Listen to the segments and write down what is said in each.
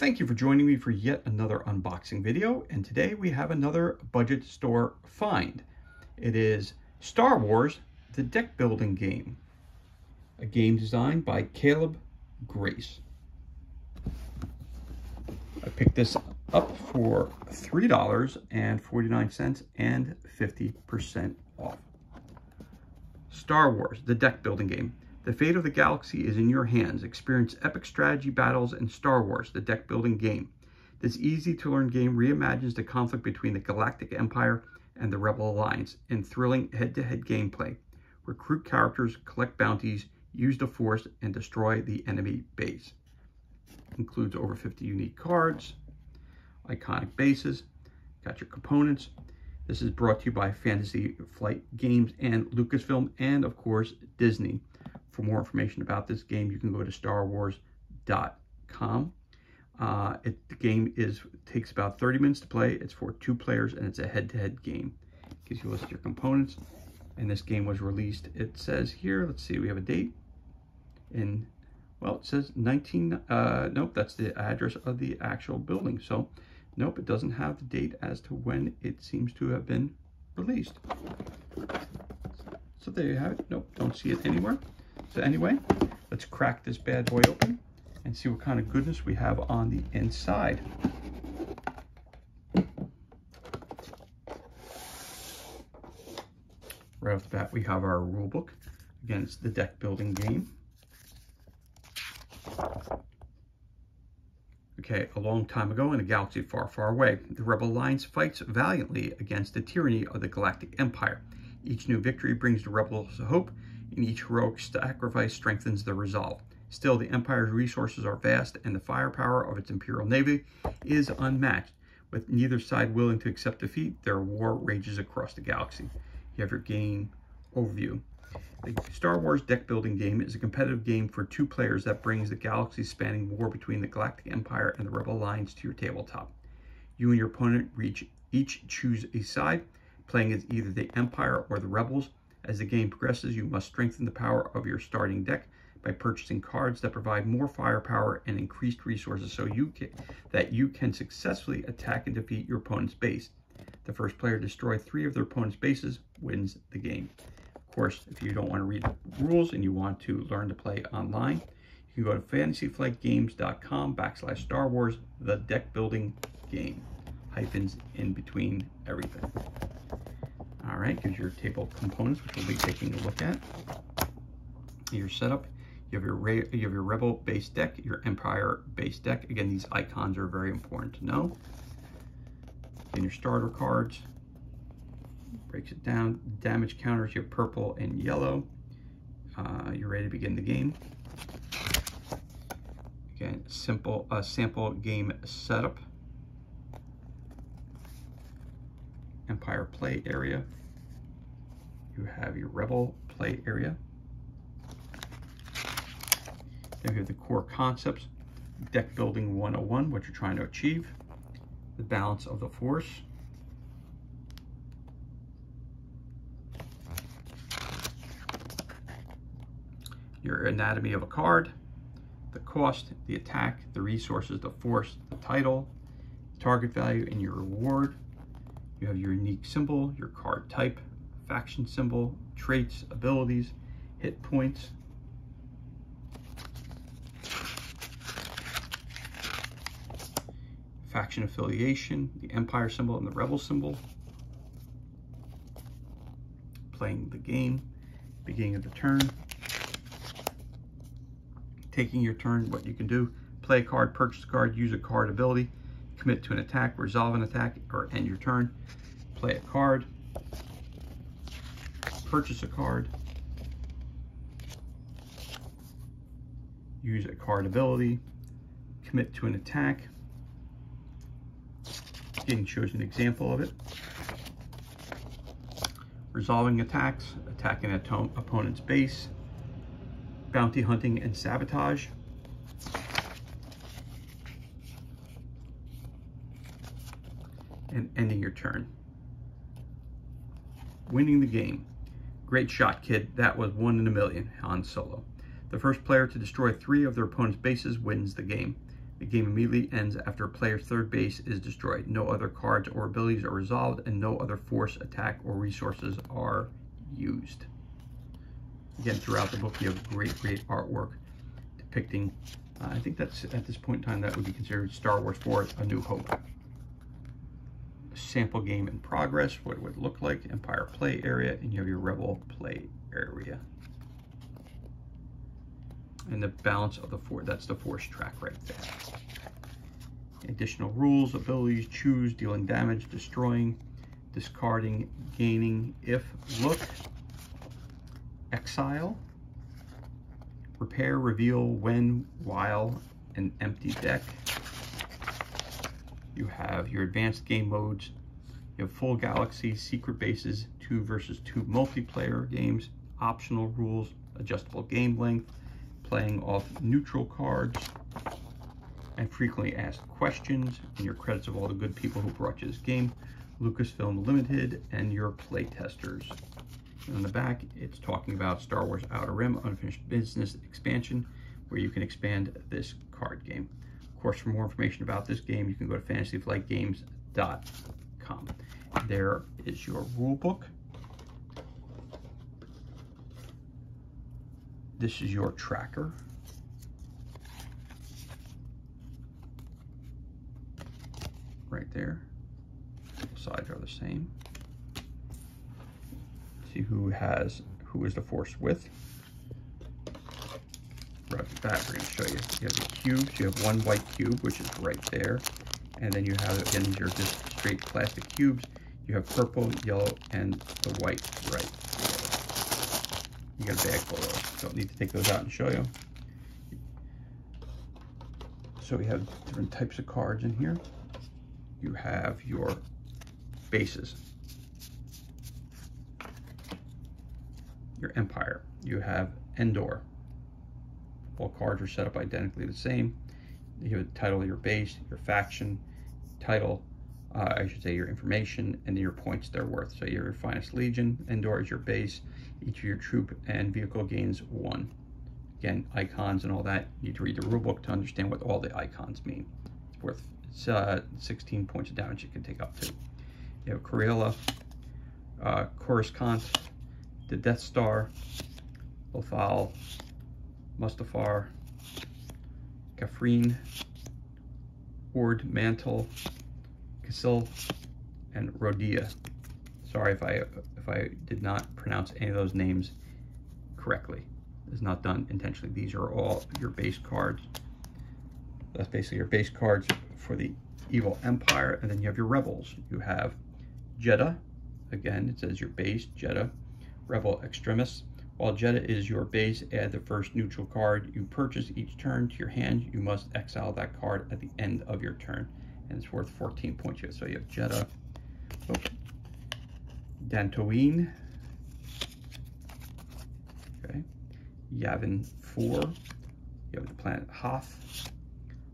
Thank you for joining me for yet another unboxing video, and today we have another budget store find. It is Star Wars, the deck building game, a game designed by Caleb Grace. I picked this up for $3.49 and 50% off. Star Wars, the deck building game. The fate of the galaxy is in your hands. Experience epic strategy battles in Star Wars, the deck building game. This easy-to-learn game reimagines the conflict between the Galactic Empire and the Rebel Alliance in thrilling head-to-head gameplay. Recruit characters, collect bounties, use the Force, and destroy the enemy base. Includes over 50 unique cards, iconic bases, got your components. This is brought to you by Fantasy Flight Games and Lucasfilm, and of course, Disney. For more information about this game, you can go to starwars.com. The game takes about 30 minutes to play. It's for 2 players, and it's a head-to-head game. Gives you a list of your components. And this game was released, it says here, let's see, we have a date. Well, it says 19, nope, that's the address of the actual building. So, nope, it doesn't have the date as to when it seems to have been released. So there you have it. Nope, don't see it anywhere. So anyway, let's crack this bad boy open and see what kind of goodness we have on the inside. Right off the bat, we have our rule book. Again, it's the deck building game. Okay, a long time ago in a galaxy far, far away, the Rebel Alliance fights valiantly against the tyranny of the Galactic Empire. Each new victory brings the Rebels hope, and each heroic sacrifice strengthens their resolve. Still, the Empire's resources are vast, and the firepower of its Imperial Navy is unmatched. With neither side willing to accept defeat, their war rages across the galaxy. You have your game overview. The Star Wars deck building game is a competitive game for 2 players that brings the galaxy-spanning war between the Galactic Empire and the Rebel Alliance to your tabletop. You and your opponent each choose a side, playing as either the Empire or the Rebels. As the game progresses, you must strengthen the power of your starting deck by purchasing cards that provide more firepower and increased resources so that you can successfully attack and defeat your opponent's base. The first player to destroy 3 of their opponent's bases wins the game. Of course, if you don't want to read the rules and you want to learn to play online, you can go to fantasyflightgames.com/Star Wars, the deck building game. Hyphens in between everything. All right, gives your table components, which we'll be taking a look at. Your setup, you have your Rebel base deck, your Empire base deck. Again, these icons are very important to know. Then your starter cards, breaks it down. Damage counters, you have purple and yellow. You're ready to begin the game. Again, simple sample game setup. Empire play area. You have your Rebel play area. Then you have the core concepts, deck building 101, what you're trying to achieve, the balance of the Force, your anatomy of a card, the cost, the attack, the resources, the Force, the title, target value, and your reward. You have your unique symbol, your card type, faction symbol, traits, abilities, hit points, faction affiliation, the Empire symbol and the Rebel symbol, playing the game, beginning of the turn, taking your turn, what you can do, play a card, purchase a card, use a card ability, commit to an attack, resolve an attack, or end your turn, play a card, purchase a card, use a card ability, commit to an attack. Again, shows an example of it. Resolving attacks, attacking an opponent's base, bounty hunting and sabotage, and ending your turn. Winning the game. Great shot, kid. That was 1 in a million. Han Solo. The first player to destroy 3 of their opponent's bases wins the game. The game immediately ends after a player's third base is destroyed. No other cards or abilities are resolved, and no other force, attack, or resources are used. Again, throughout the book, you have great artwork depicting, I think that's, at this point in time, that would be considered Star Wars 4, A New Hope. Sample game in progress, what it would look like, Empire play area, and you have your Rebel play area. And the balance of the force, that's the force track right there. Additional rules, abilities, choose, dealing damage, destroying, discarding, gaining, if, look, exile, repair, reveal, when, while, and empty deck. You have your advanced game modes. You have full galaxy, secret bases, 2 versus 2 multiplayer games, optional rules, adjustable game length, playing off neutral cards, and frequently asked questions, and your credits of all the good people who brought you this game, Lucasfilm Limited, and your play testers. And on the back, it's talking about Star Wars Outer Rim Unfinished Business Expansion, where you can expand this card game. Of course, for more information about this game, you can go to fantasyflightgames.com. There is your rule book. This is your tracker. Right there. Both sides are the same. See who is the force with. Right off the bat, we're going to show you. You have the cubes. You have one white cube, which is right there. And then you have, again, these are just straight plastic cubes. You have purple, yellow, and the white right there. You got a bag full of those. Don't need to take those out and show you. So we have different types of cards in here. You have your bases, your Empire. You have Endor. All cards are set up identically the same. You have the title of your base, your faction, title, I should say your information, and then your points they're worth. So your finest legion, Endor is your base. Each of your troop and vehicle gains 1. Again, icons and all that. You need to read the rulebook to understand what all the icons mean. It's worth 16 points of damage you can take up to. You have Corella, Coruscant, the Death Star, Lothal, Mustafar, Kafrene, Ord Mantell, Kasil, and Rodia. Sorry if I did not pronounce any of those names correctly. It's not done intentionally. These are all your base cards. That's basically your base cards for the Evil Empire, and then you have your rebels. You have Jedha. Again, it says your base, Jedha. Rebel Extremis. While Jedha is your base, add the first neutral card you purchase each turn to your hand. You must exile that card at the end of your turn, and it's worth 14 points here. So you have Jedha. Oh. Dantooine. Okay. Yavin 4. You have the planet Hoth.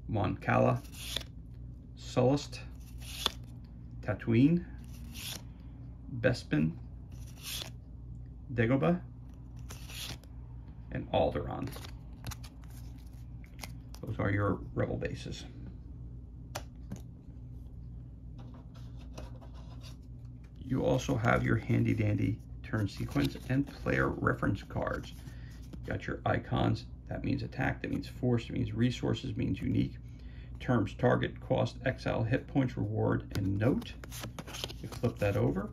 Mon Cala. Sullust. Tatooine. Bespin. Dagobah. And Alderaan. Those are your rebel bases. You also have your handy dandy turn sequence and player reference cards. You got your icons. That means attack, that means force, that means resources, means unique. Terms, target, cost, exile, hit points, reward, and note. You flip that over.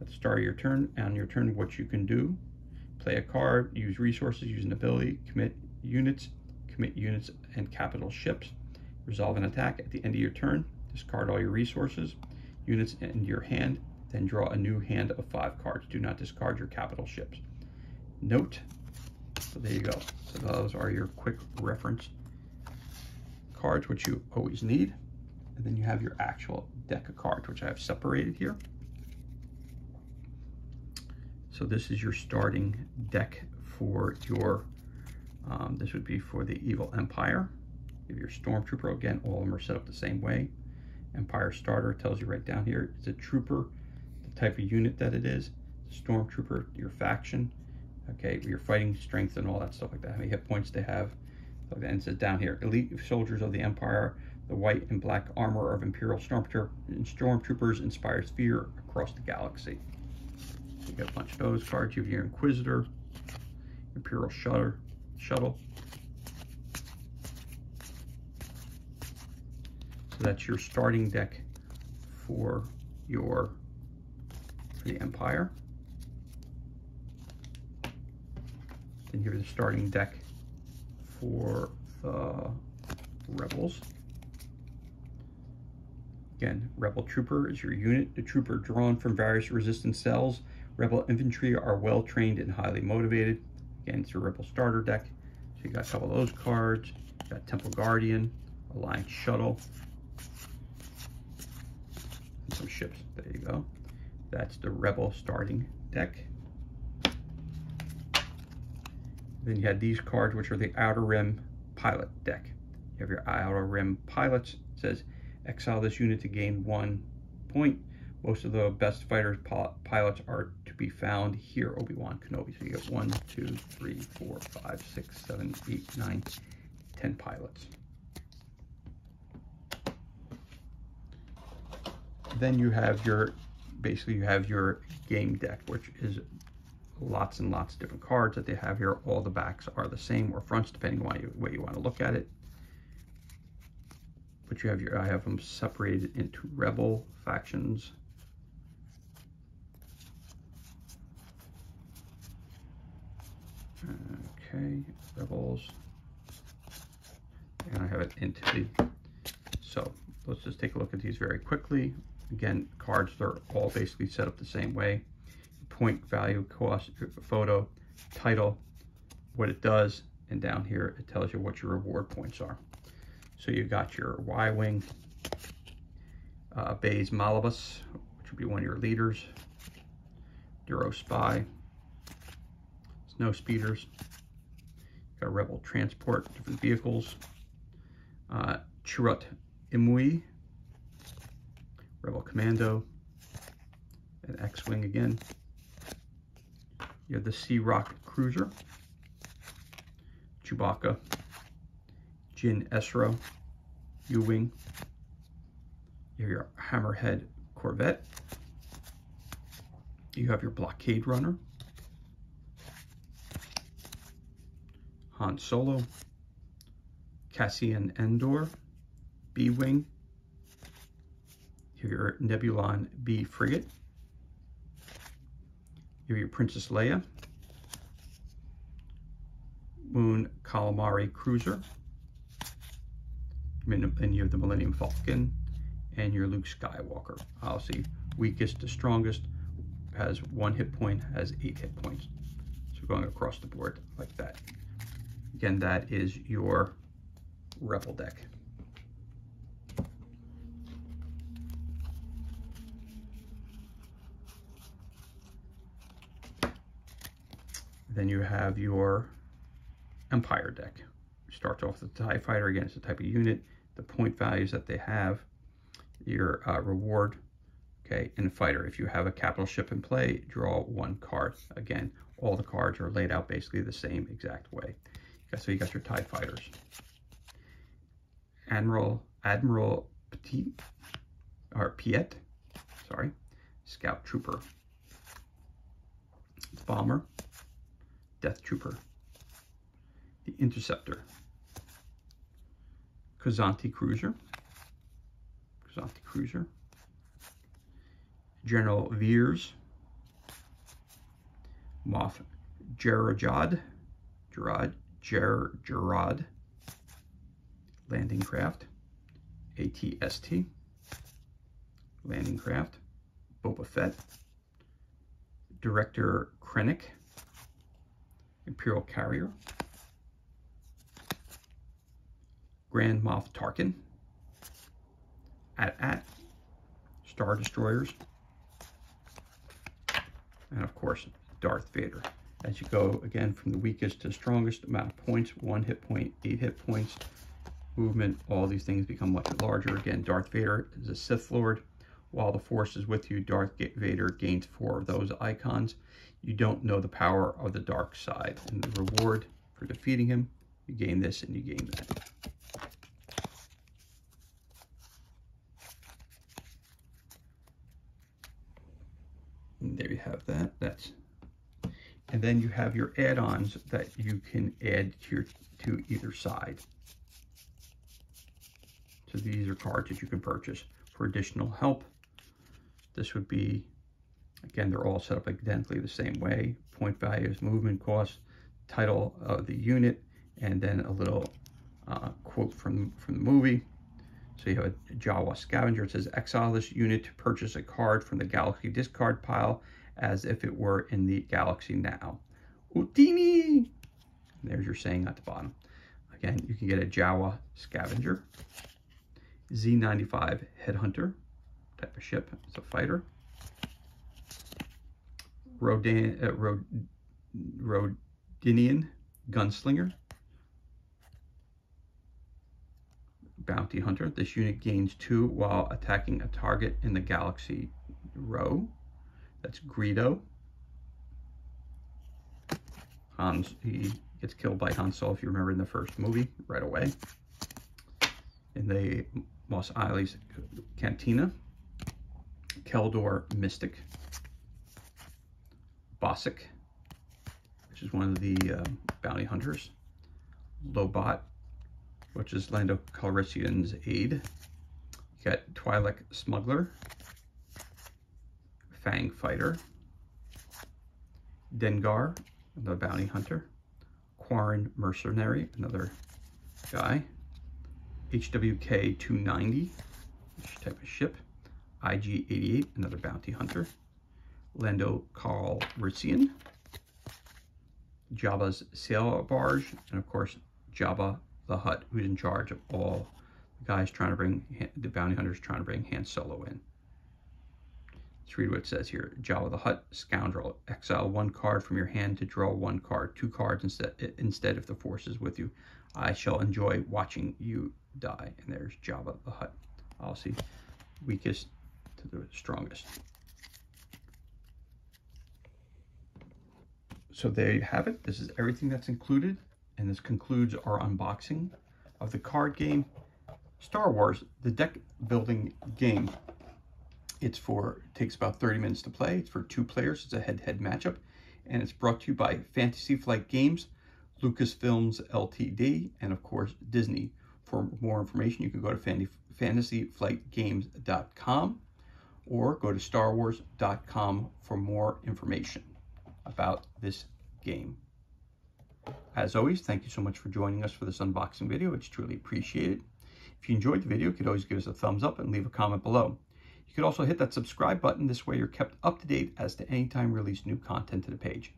At the start of your turn, on your turn, what you can do. Play a card, use resources, use an ability, commit units, and capital ships. Resolve an attack at the end of your turn. Discard all your resources, units into your hand, then draw a new hand of 5 cards. Do not discard your capital ships. Note. So there you go. So those are your quick reference cards, which you always need. And then you have your actual deck of cards, which I have separated here. So this is your starting deck for your, this would be for the Evil Empire. You have your Stormtrooper. Again, all of them are set up the same way. Empire Starter tells you right down here. It's a trooper, the type of unit that it is. Stormtrooper, your faction. Okay, your fighting strength and all that stuff like that. How many hit points they have. And it says down here, elite soldiers of the Empire, the white and black armor of Imperial Stormtroopers inspires fear across the galaxy. So you got a bunch of those cards. You have your Inquisitor, Imperial Shuttle. So that's your starting deck for the Empire. Then here's the starting deck for the Rebels. Again, Rebel Trooper is your unit. The trooper drawn from various resistance cells. Rebel infantry are well trained and highly motivated. Again, it's a Rebel starter deck. So you got a couple of those cards. You got Temple Guardian, Alliance Shuttle, and some ships. There you go. That's the Rebel starting deck. Then you had these cards, which are the Outer Rim Pilot deck. You have your Outer Rim Pilots. It says, exile this unit to gain 1 point. Most of the best fighters pilots are to be found here, Obi-Wan Kenobi. So you get 1, 2, 3, 4, 5, 6, 7, 8, 9, 10 pilots. Then you have your, basically you have your game deck, which is lots and lots of different cards that they have here. All the backs are the same, or fronts, depending on the way you want to look at it. But you have I have them separated into Rebel factions. Okay, Rebels. And I have it into the, so let's just take a look at these very quickly. Again, cards, they're all basically set up the same way. Point, value, cost, photo, title, what it does, and down here it tells you what your reward points are. So you got your Y-Wing, Baze Malibus, which would be one of your leaders, Duro Spy, Snow Speeders, got Rebel Transport, different vehicles, Chirrut Imwe, Rebel Commando, and X-Wing again. You have the Sea-Rock Cruiser, Chewbacca, Jyn Erso, U-Wing. You have your Hammerhead Corvette. You have your Blockade Runner, Han Solo, Cassian Andor, B-Wing. You have your Nebulon B Frigate. You have your Princess Leia, Moon Calamari Cruiser, and you have the Millennium Falcon, and your Luke Skywalker. Obviously, weakest to strongest, has 1 hit point, has 8 hit points. So going across the board like that. Again, that is your Rebel deck. Then you have your Empire deck. It starts off with the TIE Fighter. Again, it's a type of unit. The point values that they have, your reward, okay, and fighter. If you have a capital ship in play, draw 1 card. Again, all the cards are laid out basically the same exact way. Okay, so you got your TIE Fighters. Admiral Piet, sorry, Scout Trooper, Bomber, Death Trooper, the Interceptor, Kazanti Cruiser, General Veers, Moff Gerad, Landing Craft, ATST, Landing Craft, Boba Fett, Director Krennic, Imperial Carrier, Grand Moff Tarkin, AT-AT, Star Destroyers, and of course, Darth Vader. As you go, again, from the weakest to the strongest, amount of points, 1 hit point, 8 hit points, movement, all these things become much larger. Again, Darth Vader is a Sith Lord. While the Force is with you, Darth Vader gains 4 of those icons. You don't know the power of the dark side. And the reward for defeating him, You gain this and you gain that. And there you have that. And then you have your add-ons that you can add to either side. So these are cards that you can purchase for additional help. This would be, again, they're all set up identically the same way. Point values, movement costs, title of the unit, and then a little quote from the movie. So you have a Jawa Scavenger. It says, exile this unit to purchase a card from the Galaxy discard pile as if it were in the Galaxy now. Utini! There's your saying at the bottom. Again, you can get a Jawa Scavenger. Z95 Headhunter type of ship. It's a fighter. Rodinian Gunslinger. Bounty Hunter. This unit gains 2 while attacking a target in the Galaxy row. That's Greedo. He gets killed by Han Solo, if you remember, in the first movie, right away. In the Mos Eisley's Cantina. Keldor Mystic. Bossic, which is one of the bounty hunters. Lobot, which is Lando Calrissian's aide. You got Twi'lek Smuggler. Fang Fighter. Dengar, another bounty hunter. Quarren Mercenary, another guy. HWK 290, which type of ship. IG-88, another bounty hunter. Lando Calrissian. Jabba's sail barge, and of course Jabba the Hutt, who's in charge of all the guys trying to bring, the bounty hunters trying to bring Han Solo in. Let's read what it says here. Jabba the Hutt, scoundrel. Exile 1 card from your hand to draw 1 card. 2 cards instead if the Force is with you. I shall enjoy watching you die. And there's Jabba the Hutt. I'll see. Weakest to the strongest. So there you have it. This is everything that's included. And this concludes our unboxing of the card game Star Wars, the deck building game. It takes about 30 minutes to play. It's for 2 players. It's a head-to-head matchup. And it's brought to you by Fantasy Flight Games, Lucasfilms Ltd, and of course, Disney. For more information, you can go to fantasyflightgames.com or go to starwars.com for more information about this game. As always, thank you so much for joining us for this unboxing video. It's truly appreciated. If you enjoyed the video, you could always give us a thumbs up and leave a comment below. You could also hit that subscribe button. This way you're kept up to date as to any time we release new content to the page.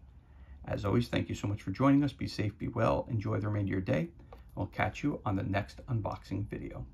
As always, thank you so much for joining us. Be safe, be well, enjoy the remainder of your day. I'll catch you on the next unboxing video.